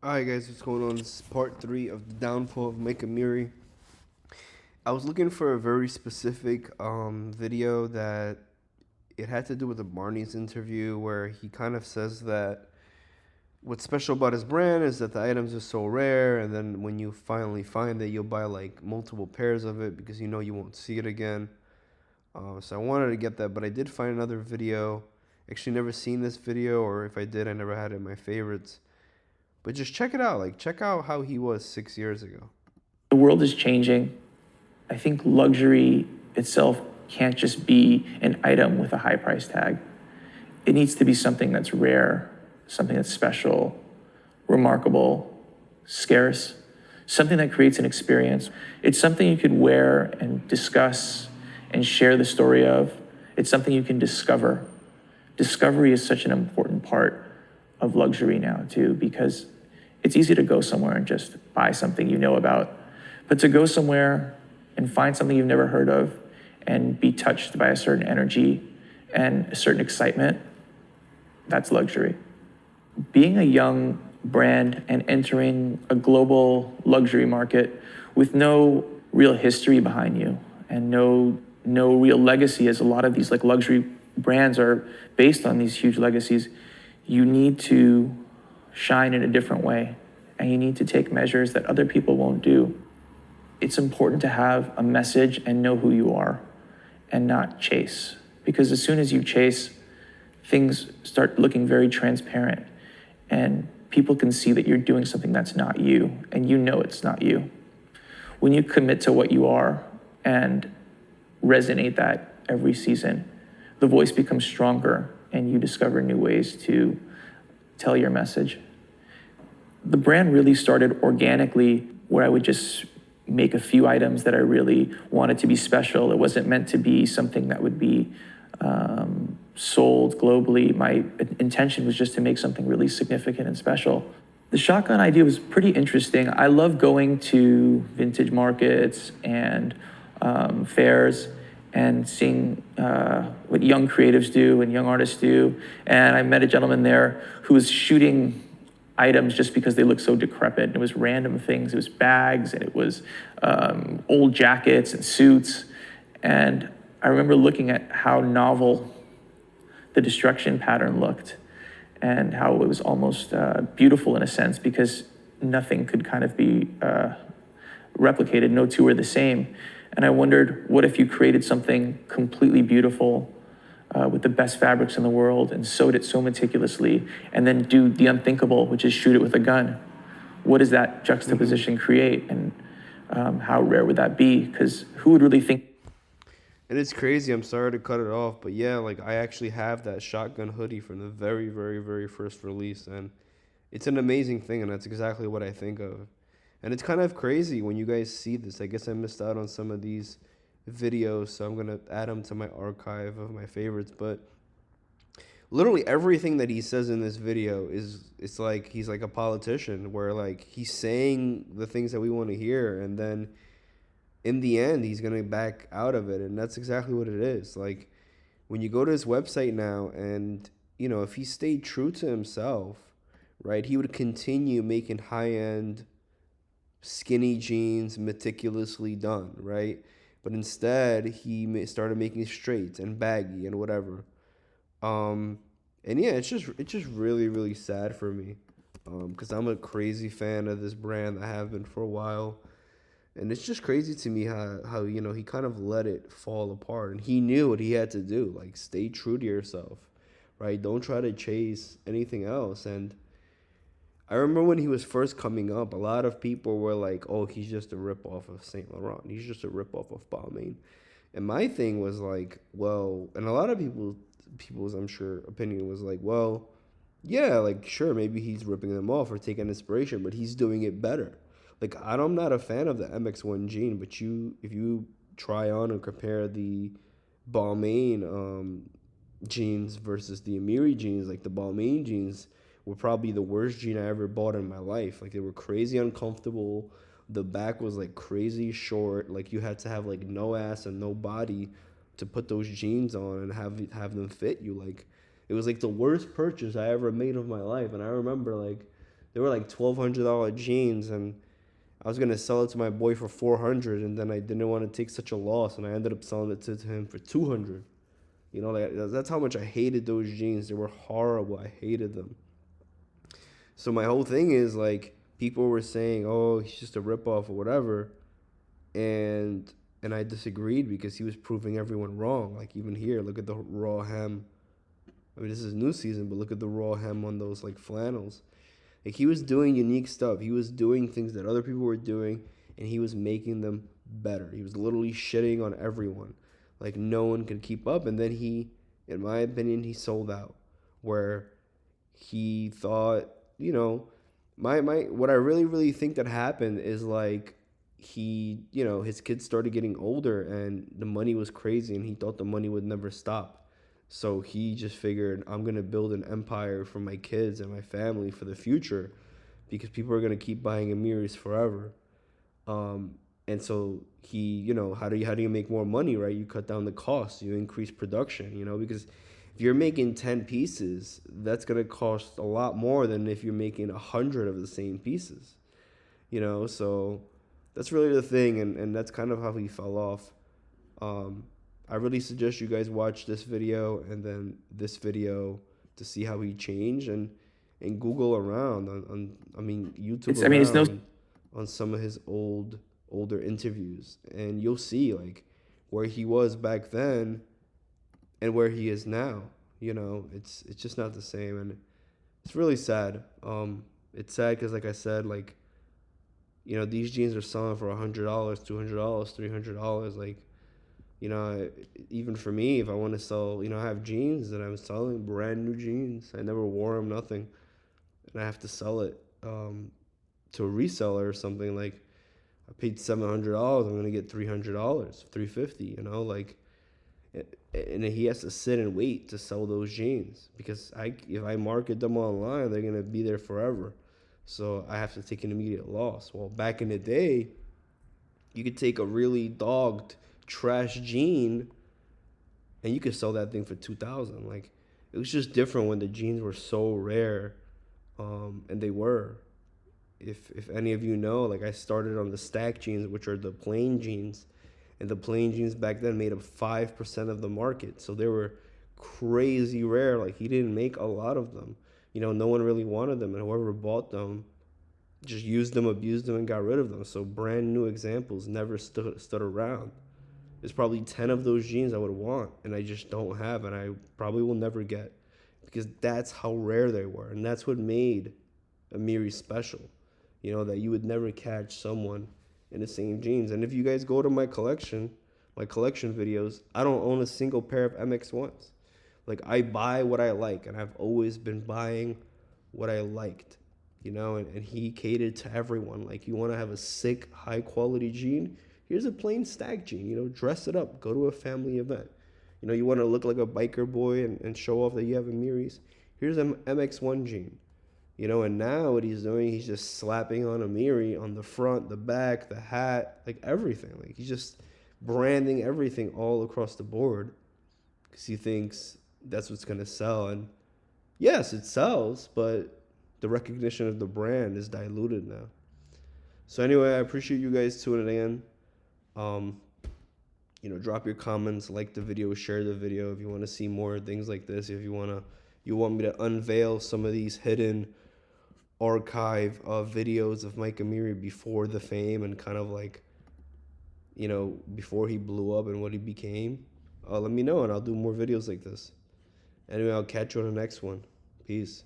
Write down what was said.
Alright guys, what's going on? This is part 3 of the downfall of AMIRI. I was looking for a very specific video that it had to do with the Barney's interview where he kind of says that what's special about his brand is that the items are so rare, and then when you finally find it, you'll buy like multiple pairs of it because you know you won't see it again. So I wanted to get that, but I did find another video. Actually, never seen this video, or if I did, I never had it in my favorites. But just check it out. Like, check out how he was 6 years ago. The world is changing. I think luxury itself can't just be an item with a high price tag. It needs to be something that's rare, something that's special, remarkable, scarce, something that creates an experience. It's something you could wear and discuss and share the story of. It's something you can discover. Discovery is such an important part of luxury now too, because it's easy to go somewhere and just buy something you know about. But to go somewhere and find something you've never heard of and be touched by a certain energy and a certain excitement, that's luxury. Being a young brand and entering a global luxury market with no real history behind you and no real legacy, as a lot of these like luxury brands are based on these huge legacies, you need to shine in a different way, and you need to take measures that other people won't do. It's important to have a message and know who you are and not chase, because as soon as you chase, things start looking very transparent and people can see that you're doing something that's not you, and you know it's not you. When you commit to what you are and resonate that every season, the voice becomes stronger and you discover new ways to tell your message. The brand really started organically, where I would just make a few items that I really wanted to be special. It wasn't meant to be something that would be sold globally. My intention was just to make something really significant and special. The shotgun idea was pretty interesting. I love going to vintage markets and fairs and seeing what young creatives do and young artists do. And I met a gentleman there who was shooting items just because they looked so decrepit. It was random things. It was bags, and it was old jackets and suits. And I remember looking at how novel the destruction pattern looked and how it was almost beautiful in a sense, because nothing could kind of be replicated. No two are the same. And I wondered, what if you created something completely beautiful with the best fabrics in the world and sewed it so meticulously, and then do the unthinkable, which is shoot it with a gun? What does that juxtaposition create, and how rare would that be? Because who would really think? And it's crazy. I'm sorry to cut it off, but yeah, like I actually have that shotgun hoodie from the very, very, very first release, and it's an amazing thing, and that's exactly what I think of. And it's kind of crazy when you guys see this. I guess I missed out on some of these videos, so I'm gonna add them to my archive of my favorites. But literally everything that he says in this video is, it's like he's like a politician, where like he's saying the things that we want to hear, and then in the end he's gonna back out of it, and that's exactly what it is. Like when you go to his website now, and if he stayed true to himself, right, he would continue making high-end skinny jeans, meticulously done, right? But instead he started making straights and baggy and whatever. And yeah, it's just really, really sad for me, because I'm a crazy fan of this brand. I have been for a while. And it's just crazy to me how he kind of let it fall apart. And he knew what he had to do. Like, stay true to yourself, right? Don't try to chase anything else. And I remember when he was first coming up, a lot of people were like, oh, he's just a ripoff of Saint Laurent. He's just a ripoff of Balmain. And my thing was like, well, and a lot of people's, I'm sure, opinion was like, well, yeah, like, sure, maybe he's ripping them off or taking inspiration, but he's doing it better. Like, I'm not a fan of the MX1 jean, but if you try on and compare the Balmain jeans versus the AMIRI jeans, like the Balmain jeans were probably the worst jean I ever bought in my life. Like, they were crazy uncomfortable. The back was like crazy short. Like, you had to have like no ass and no body to put those jeans on and have them fit you. Like, it was like the worst purchase I ever made of my life. And I remember like They were like $1,200 jeans, and I was gonna sell it to my boy for 400, and then I didn't want to take such a loss, and I ended up selling it to him for 200. You know, like, that's how much I hated those jeans. They were horrible. I hated them. So my whole thing is like people were saying, "Oh, he's just a ripoff or whatever," and I disagreed because he was proving everyone wrong. Like even here, look at the raw hem. I mean, this is new season, but look at the raw hem on those like flannels. Like he was doing unique stuff. He was doing things that other people were doing, and he was making them better. He was literally shitting on everyone. Like no one could keep up. And then he, in my opinion, he sold out. Where he thought, you know, my what I really think that happened is like he, his kids started getting older and the money was crazy and he thought the money would never stop. So he just figured I'm gonna build an empire for my kids and my family for the future because people are gonna keep buying Amiris forever. Um, and so he, how do you make more money, right? You cut down the costs, you increase production, because if you're making 10 pieces, that's gonna cost a lot more than if you're making 100 of the same pieces, So that's really the thing, and that's kind of how he fell off. Um, I really suggest you guys watch this video and then this video to see how he changed and Google around on I mean YouTube It's, I mean, it's no, around on some of his older interviews and you'll see like where he was back then and where he is now. It's just not the same and it's really sad. It's sad because like I said, like these jeans are selling for $100, $200, $300. Like you know, even for me, if I want to sell, I have jeans that I'm selling, brand new jeans. I never wore them, nothing, and I have to sell it to a reseller or something. Like I paid $700, I'm gonna get $300, $350. Like, and he has to sit and wait to sell those jeans because if I market them online, they're gonna be there forever. So I have to take an immediate loss. Well, back in the day, you could take a really dogged trash jean and you could sell that thing for 2,000. Like it was just different when the jeans were so rare, and they were. If any of you know, like I started on the stack jeans, which are the plain jeans, and the plain jeans back then made up 5% of the market, so they were crazy rare. Like he didn't make a lot of them. No one really wanted them, and whoever bought them just used them, abused them, and got rid of them. So brand new examples never stood around. There's probably 10 of those jeans I would want, and I just don't have, and I probably will never get because that's how rare they were. And that's what made Amiri special, that you would never catch someone in the same jeans. And if you guys go to my collection videos, I don't own a single pair of MX1s. Like, I buy what I like, and I've always been buying what I liked, and he catered to everyone. Like, you want to have a sick, high quality jean? Here's a plain stag jean, dress it up, go to a family event. You want to look like a biker boy and show off that you have Amiris? Here's an MX1 jean. And now what he's doing, he's just slapping on Amiri on the front, the back, the hat, like everything. Like he's just branding everything all across the board because he thinks that's what's going to sell. And yes, it sells, but the recognition of the brand is diluted now. So anyway, I appreciate you guys tuning in. Drop your comments, like the video, share the video if you want to see more things like this. If you want me to unveil some of these hidden archive of videos of Mike Amiri before the fame and kind of like, before he blew up and what he became, let me know and I'll do more videos like this. Anyway, I'll catch you on the next one. Peace.